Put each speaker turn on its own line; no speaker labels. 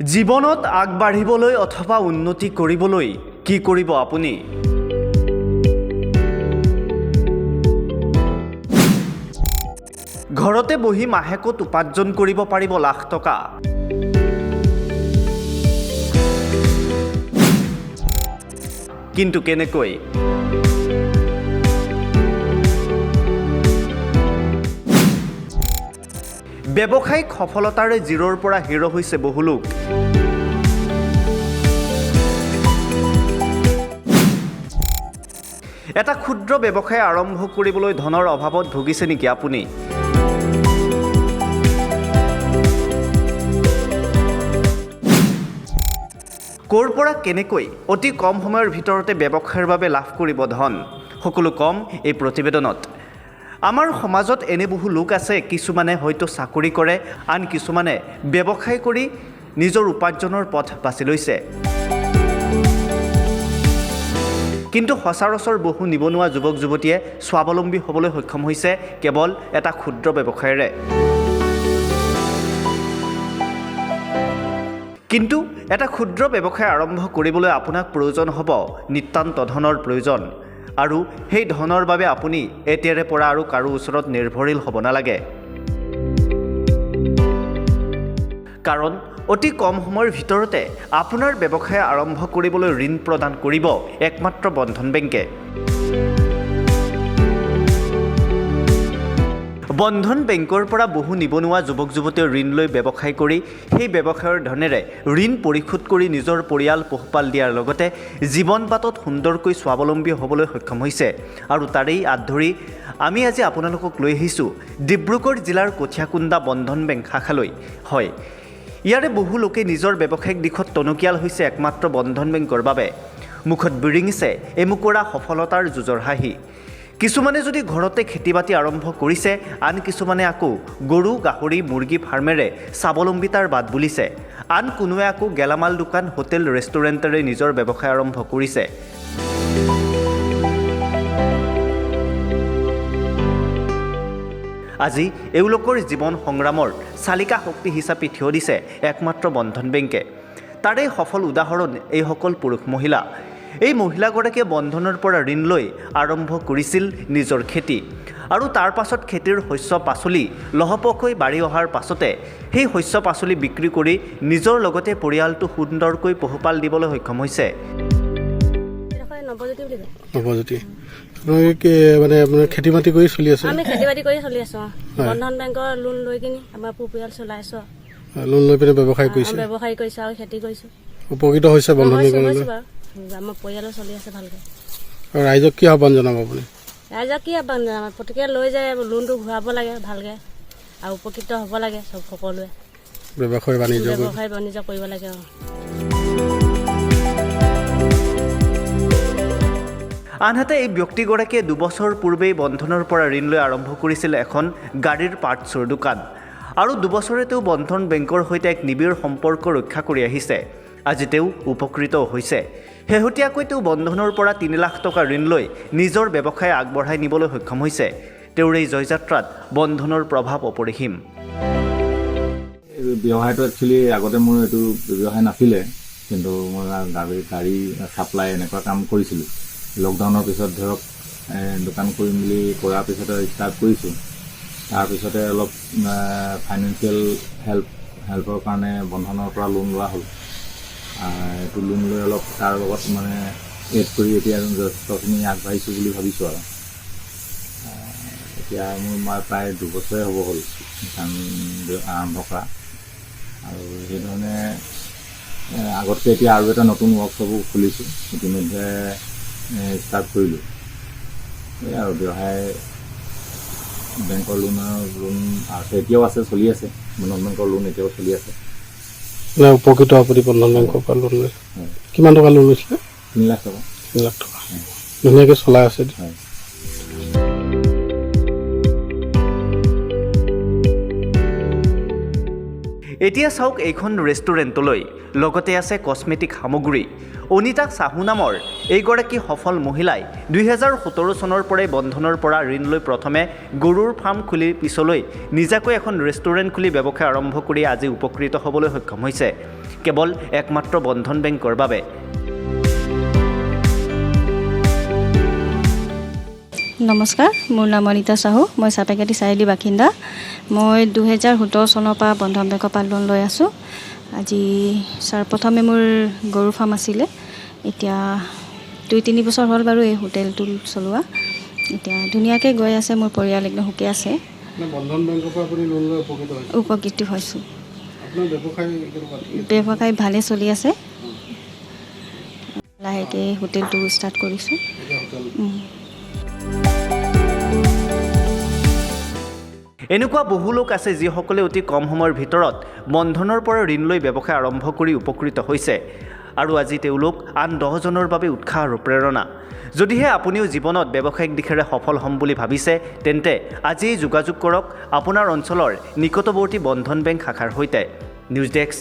জীৱনত আগবাঢ়িবলৈ অথবা উন্নতি কৰিবলৈ কি কৰিব আপুনি? ঘৰতে বহি মাহেকত উপাৰ্জন কৰিব পাৰিব লাখ টকা। কিন্তু কেনেকৈ? ব্যৱসায়িক সফলতাৰে জিৰোৰ পৰা হিৰো হৈছে বহু লোক। এটা ক্ষুদ্ৰ ব্যৱসায় আৰম্ভ কৰিবলৈ ধনৰ অভাৱত ভুগিছে নেকি আপুনি? ক'ৰ পৰা কেনেকৈ অতি কম সময়ৰ ভিতৰতে ব্যৱসায়ৰ বাবে লাভ কৰিব ধন, সকলো কম এই প্ৰতিবেদনত। আমাৰ সমাজত এনে বহু লোক আছে, কিছুমানে হয়তো চাকৰি কৰে, আন কিছুমানে ব্যৱসায় কৰি নিজৰ উপাৰ্জনৰ পথ বাছি লৈছে। কিন্তু সচৰাচৰ বহু নিবনুৱা যুৱক যুৱতীয়ে স্বাৱলম্বী হ'বলৈ সক্ষম হৈছে কেৱল এটা ক্ষুদ্ৰ ব্যৱসায়েৰে। কিন্তু এটা ক্ষুদ্ৰ ব্যৱসায় আৰম্ভ কৰিবলৈ আপোনাক প্ৰয়োজন হ'ব নিতান্ত ধনৰ প্ৰয়োজন, আৰু সেই ধনৰ বাবে আপুনি এতিয়াৰে পৰা আৰু কাৰো ওচৰত নিৰ্ভৰশীল হ'ব নালাগে। কাৰণ অতি কম সময়ৰ ভিতৰতে আপোনাৰ ব্যৱসায় আৰম্ভ কৰিবলৈ ঋণ প্ৰদান কৰিব একমাত্ৰ বন্ধন বেংকে। বন্ধন বেংকৰ পৰা বহু নিবনুৱা যুৱক যুৱতীয়ে ঋণ লৈ ব্যৱসায় কৰি সেই ব্যৱসায়ৰ ধনেৰে ঋণ পৰিশোধ কৰি নিজৰ পৰিয়াল পোহপাল দিয়াৰ লগতে জীৱন বাটত সুন্দৰকৈ স্বাৱলম্বী হ'বলৈ সক্ষম হৈছে। আৰু তাৰেই আঁত ধৰি আমি আজি আপোনালোকক লৈ আহিছোঁ ডিব্ৰুগড় জিলাৰ কঠীয়াকুন্দা বন্ধন বেংক শাখালৈ। হয়, ইয়াৰে বহু লোকে নিজৰ ব্যৱসায়িক দিশত টনকিয়াল হৈছে একমাত্ৰ বন্ধন বেংকৰ বাবে। মুখত বিৰিঙিছে এমুকৰা সফলতাৰ যুঁজৰ হাঁহি। কিছুমানে যদি ঘৰতে খেতি বাতি আৰম্ভ কৰিছে, আন কিছুমানে আকৌ গৰু গাহৰি মুৰ্গী ফাৰ্মেৰে স্বাৱলম্বিতাৰ বাট বুলিছে, আন কোনোৱে আকৌ গেলামাল দোকান হোটেল ৰেষ্টুৰেণ্টেৰে নিজৰ ব্যৱসায় আৰম্ভ কৰিছে। আজি এওঁলোকৰ জীৱন সংগ্ৰামৰ চালিকা শক্তি হিচাপে থিয় দিছে একমাত্ৰ বন্ধন বেংকে। তাৰে সফল উদাহৰণ এইসকল পুৰুষ মহিলা। এই মহিলাগৰাকীয়ে বন্ধনৰ পৰা ঋণ লৈ আৰম্ভ কৰিছিল নিজৰ খেতি, আৰু তাৰ পাছত খেতিৰ শস্য পাচলি লহপহকৈ বাঢ়ি অহাৰ পাছতে সেই শস্য পাচলি বিক্ৰী কৰি নিজৰ লগতে পৰিয়ালটো সুন্দৰকৈ পোহপাল দিবলৈ সক্ষম হৈছে।
মানে আপোনাৰ খেতি বাতি কৰি চলি আছে?
আমি খেতি বাতি কৰি চলি আছো। বন্ধন বেংকৰ লোন লৈ কিনি আমাৰ পৰিয়াল চলাইছো।
লোন লৈ পিনে ব্যৱসায় কৰিছে?
ব্যৱসায় কৰিছো আৰু খেতি কৰিছো।
উপকৃত হৈছে বন্ধন বেংকৰ?
আমাৰ পৰিয়ালো চলি আছে ভালকে।
আৰু ৰাইজক কি আহ্বান জনাব আপুনি?
ৰাইজক কি আহ্বান জনাব, প্ৰত্যেকে লৈ যায় লোনটো ঘূৰাব লাগে ভালকে, আৰু উপকৃত হ'ব লাগে চব সকলোৱে।
ব্যৱসায় বাণিজ্য
কৰিব লাগে।
আনহাতে এই ব্যক্তিগৰাকীয়ে 2 বছৰ পূৰ্বেই বন্ধনৰ পৰা ঋণ লৈ আৰম্ভ কৰিছিল এখন গাড়ীৰ পাৰ্টছৰ দোকান, আৰু 2 বছৰে তেওঁ বন্ধন বেংকৰ সৈতে এক নিবিড় সম্পৰ্ক ৰক্ষা কৰি আহিছে। আজি তেওঁ উপকৃত হৈছে। শেহতীয়াকৈ তেওঁ বন্ধনৰ পৰা 3 লাখ টকা ঋণ লৈ নিজৰ ব্যৱসায় আগবঢ়াই নিবলৈ সক্ষম হৈছে। তেওঁৰ এই জয়যাত্ৰাত বন্ধনৰ প্ৰভাৱ অপৰিসীম।
ব্যৱসায়টো একচুৱেলি আগতে মোৰ এইটো ব্যৱসায় নাছিলে, কিন্তু মই গাড়ী ছাপ্লাই এনেকুৱা কাম কৰিছিলোঁ। লকডাউনৰ পিছত ধৰক দোকান কৰিম বুলি কৰাৰ পিছতে ষ্টাৰ্ট কৰিছোঁ। তাৰপিছতে অলপ ফাইনেন্সিয়েল হেল্পৰ কাৰণে বন্ধনৰ পৰা লোন লোৱা হ'ল। এইটো লোন লৈ অলপ তাৰ লগত মানে এড কৰি এতিয়া যথেষ্টখিনি আগবাঢ়িছোঁ বুলি ভাবিছোঁ। আৰু এতিয়া মোৰ প্ৰায় 2 বছৰে হ'ব হ'ল দোকান আৰম্ভ কৰা, আৰু সেইধৰণে আগতকৈ এতিয়া আৰু এটা নতুন ৱৰ্কশ্বপো খুলিছোঁ, ইতিমধ্যে ষ্টাৰ্ট কৰিলোঁ। এই আৰু ব্যৱসায় বেংকৰ লোন আছে, এতিয়াও আছে, চলি আছে। বন্ধন বেংকৰ লোন এতিয়াও চলি আছে।
উপকৃত আপুনি বন্ধন বেংকৰ পৰা লোন লৈ? কিমান টকা লোন লৈছিলে?
3 লাখ টকা।
3 লাখ টকা ধুনীয়াকৈ চলাই আছে।
এতিয়া চাওক এইখন ৰেষ্টুৰেণ্টলৈ লগতে আছে কছমেটিক সামগ্ৰী। অনিতা চাহু নামৰ এইগৰাকী সফল মহিলাই 2017 চনৰ পৰাই বন্ধনৰ পৰা ঋণ লৈ প্ৰথমে গৰুৰ ফাৰ্ম খুলি পিছলৈ নিজাকৈ এখন ৰেষ্টুৰেণ্ট খুলি ব্যৱসায় আৰম্ভ কৰি আজি উপকৃত হ'বলৈ সক্ষম হৈছে। কেৱল একমাত্ৰ বন্ধন বেংকৰ বাবে।
নমস্কাৰ, মোৰ নাম অনিতা চাহু। মই চাপেকাটি চাৰিআলি বাসিন্দা। মই 2017 চনৰ পৰা বন্ধন বেংকৰ পৰা লোন লৈ আছোঁ। আজি ছাৰ প্ৰথমে মোৰ গৰু ফাৰ্ম আছিলে, এতিয়া 2-3 বছৰ হ'ল বাৰু এই হোটেলটো চলোৱা। এতিয়া ধুনীয়াকৈ গৈ আছে, মোৰ পৰিয়াল একদম সুখী আছে।
বন্ধন বেংকৰ পৰা আপুনি লোন লৈ উপকৃত হৈছে?
উপকৃত হৈছোঁ।
আপোনাৰ ব্যৱসায়
ব্যৱসায় ভালেই চলি আছে। লাহেকৈ হোটেলটো ষ্টাৰ্ট কৰিছোঁ।
এনেকুৱা বহু লোক আছে যিসকলে অতি কম সময়ৰ ভিতৰত বন্ধনৰ পৰা ঋণ লৈ ব্যৱসায় আৰম্ভ কৰি উপকৃত হৈছে আৰু আজি তেওঁলোক আন 10জনৰ বাবে উৎসাহ আৰু প্ৰেৰণা। যদিহে আপুনিও জীৱনত ব্যৱসায়িক দিশেৰে সফল হ'ম বুলি ভাবিছে, তেন্তে আজিয়েই যোগাযোগ কৰক আপোনাৰ অঞ্চলৰ নিকটৱৰ্তী বন্ধন বেংক শাখাৰ সৈতে। News desk